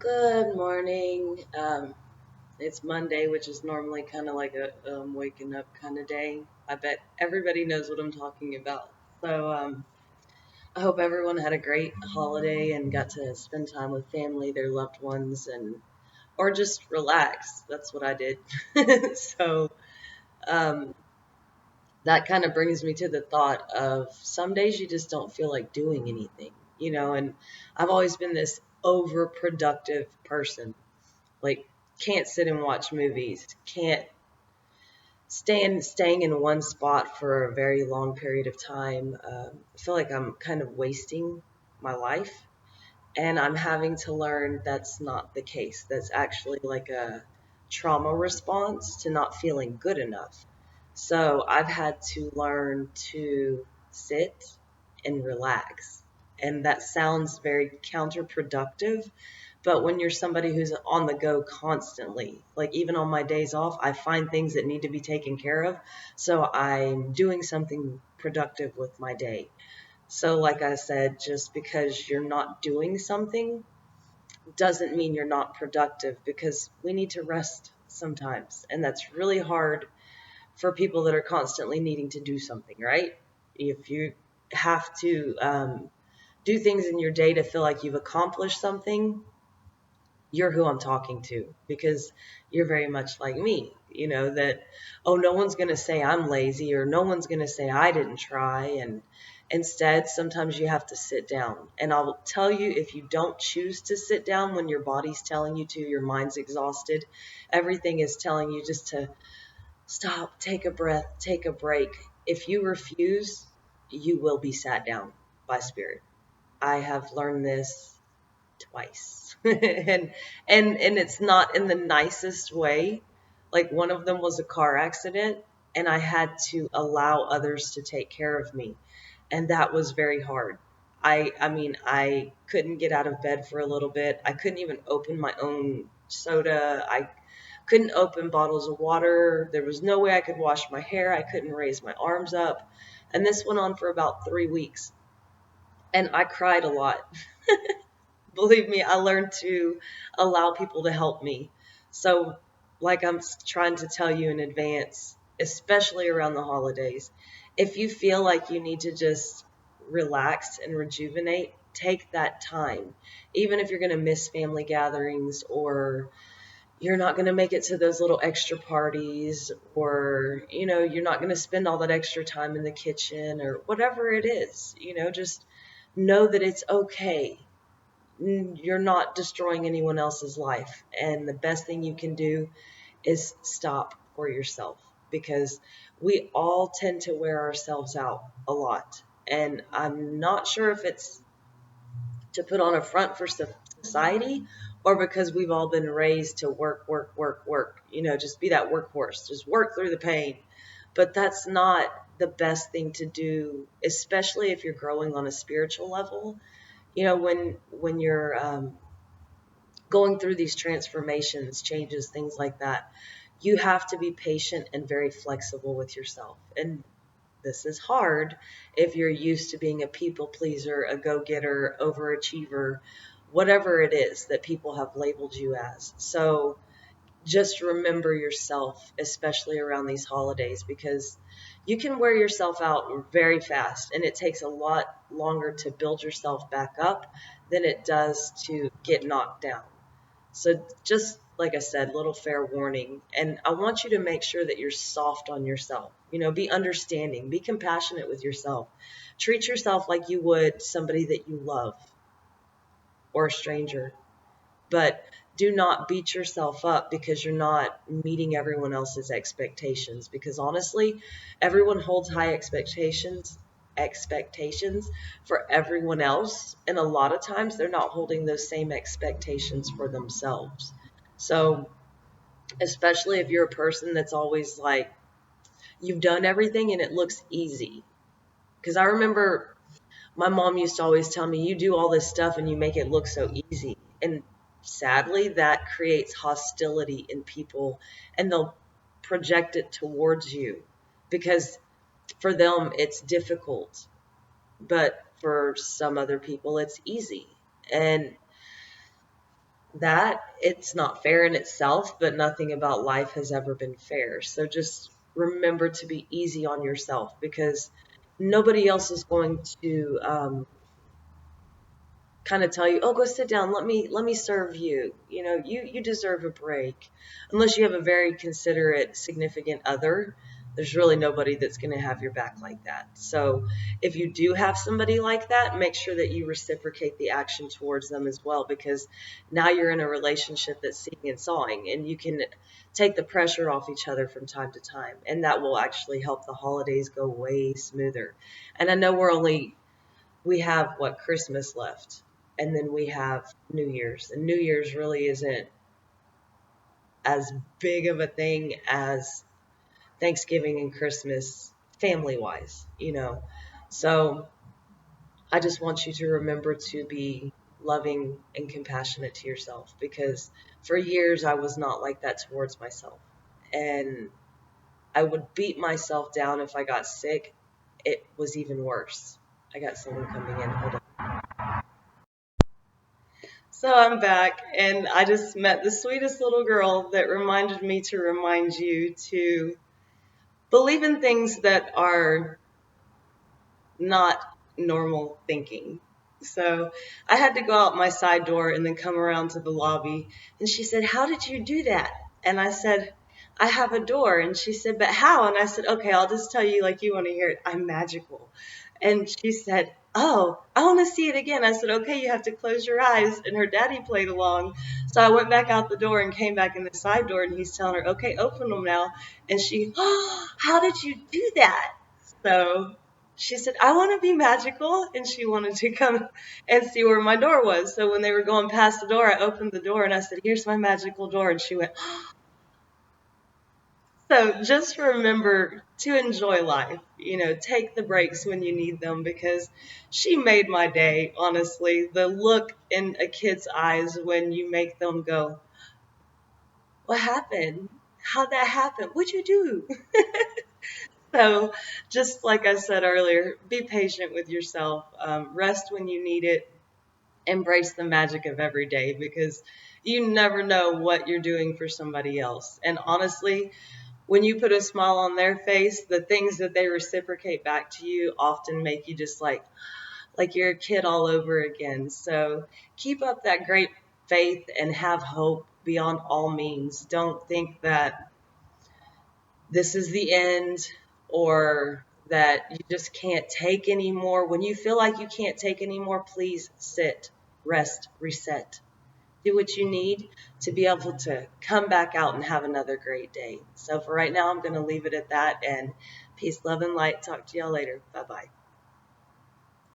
Good morning. It's Monday, which is normally kind of like a waking up kind of day. I bet everybody knows what I'm talking about. So I hope everyone had a great holiday and got to spend time with family, their loved ones, and or just relax. That's what I did. so um, that kind of brings me to the thought of some days you just don't feel like doing anything. And I've always been this overproductive person. Like, can't sit and watch movies, can't stand staying in one spot for a very long period of time. I feel like I'm kind of wasting my life, and I'm having to learn that's not the case. That's actually like a trauma response to not feeling good enough. So I've had to learn to sit and relax. And that sounds very counterproductive, but when you're somebody who's on the go constantly, like even on my days off, I find things that need to be taken care of. So I'm doing something productive with my day. So, like I said, just because you're not doing something doesn't mean you're not productive, because we need to rest sometimes. And that's really hard for people that are constantly needing to do something, right? If you have to do things in your day to feel like you've accomplished something, you're who I'm talking to, because you're very much like me, that, oh, no one's going to say I'm lazy, or no one's going to say I didn't try. And instead, sometimes you have to sit down. And I'll tell you, if you don't choose to sit down when your body's telling you to, your mind's exhausted, everything is telling you just to stop, take a breath, take a break. If you refuse, you will be sat down by spirit. I have learned this twice. And it's not in the nicest way. Like, one of them was a car accident, and I had to allow others to take care of me, and that was very hard. I mean, I couldn't get out of bed for a little bit. I couldn't even open my own soda. I couldn't open bottles of water. There was no way I could wash my hair. I couldn't raise my arms up. And this went on for about 3 weeks. And I cried a lot. Believe me, I learned to allow people to help me. So, like I'm trying to tell you in advance, especially around the holidays, if you feel like you need to just relax and rejuvenate, take that time. Even if you're going to miss family gatherings, or you're not going to make it to those little extra parties, or you're not going to spend all that extra time in the kitchen, or whatever it is, just know that it's okay. You're not destroying anyone else's life. And the best thing you can do is stop for yourself, because we all tend to wear ourselves out a lot. And I'm not sure if it's to put on a front for society, or because we've all been raised to work, work, work, work, just be that workhorse, just work through the pain. But that's not the best thing to do, especially if you're growing on a spiritual level. When you're going through these transformations, changes, things like that, you have to be patient and very flexible with yourself. And this is hard if you're used to being a people pleaser, a go-getter, overachiever, whatever it is that people have labeled you as. So just remember yourself, especially around these holidays, because you can wear yourself out very fast, and it takes a lot longer to build yourself back up than it does to get knocked down. So, just like I said, little fair warning. And I want you to make sure that you're soft on yourself. Be understanding, be compassionate with yourself. Treat yourself like you would somebody that you love, or a stranger. But do not beat yourself up because you're not meeting everyone else's expectations. Because honestly, everyone holds high expectations for everyone else, and a lot of times they're not holding those same expectations for themselves. So, especially if you're a person that's always like, you've done everything and it looks easy. Because I remember my mom used to always tell me, you do all this stuff and you make it look so easy. And sadly, that creates hostility in people, and they'll project it towards you, because for them it's difficult, but for some other people it's easy. And that it's not fair in itself, but nothing about life has ever been fair. So just remember to be easy on yourself, because nobody else is going to kind of tell you, "Oh, go sit down. Let me serve you. You deserve a break." Unless you have a very considerate significant other, there's really nobody that's going to have your back like that. So, if you do have somebody like that, make sure that you reciprocate the action towards them as well, because now you're in a relationship that's seeing and sawing, and you can take the pressure off each other from time to time, and that will actually help the holidays go way smoother. And I know we have what, Christmas left, and then we have New Year's. And New Year's really isn't as big of a thing as Thanksgiving and Christmas family wise. So I just want you to remember to be loving and compassionate to yourself, because for years I was not like that towards myself. And I would beat myself down if I got sick. It was even worse. I got someone coming in. Hold on. So I'm back, and I just met the sweetest little girl that reminded me to remind you to believe in things that are not normal thinking. So I had to go out my side door and then come around to the lobby. And she said, "How did you do that?" And I said, "I have a door." And she said, "But how?" And I said, "Okay, I'll just tell you like you want to hear it. I'm magical." And she said, "Oh, I want to see it again." I said, "Okay, you have to close your eyes." And her daddy played along. So I went back out the door and came back in the side door, and he's telling her, "Okay, open them now." And she, "Oh, how did you do that?" So she said, "I want to be magical." And she wanted to come and see where my door was. So when they were going past the door, I opened the door and I said, "Here's my magical door." And she went, "Oh." So just remember to enjoy life. Take the breaks when you need them, because she made my day, honestly. The look in a kid's eyes when you make them go, "What happened? How'd that happen? What'd you do?" So, just like I said earlier, be patient with yourself. Rest when you need it. Embrace the magic of every day, because you never know what you're doing for somebody else. And honestly, when you put a smile on their face, the things that they reciprocate back to you often make you just like you're a kid all over again. So keep up that great faith and have hope beyond all means. Don't think that this is the end, or that you just can't take anymore. When you feel like you can't take anymore, please sit, rest, reset. Do what you need to be able to come back out and have another great day. So for right now, I'm going to leave it at that. And peace, love, and light. Talk to y'all later. Bye bye.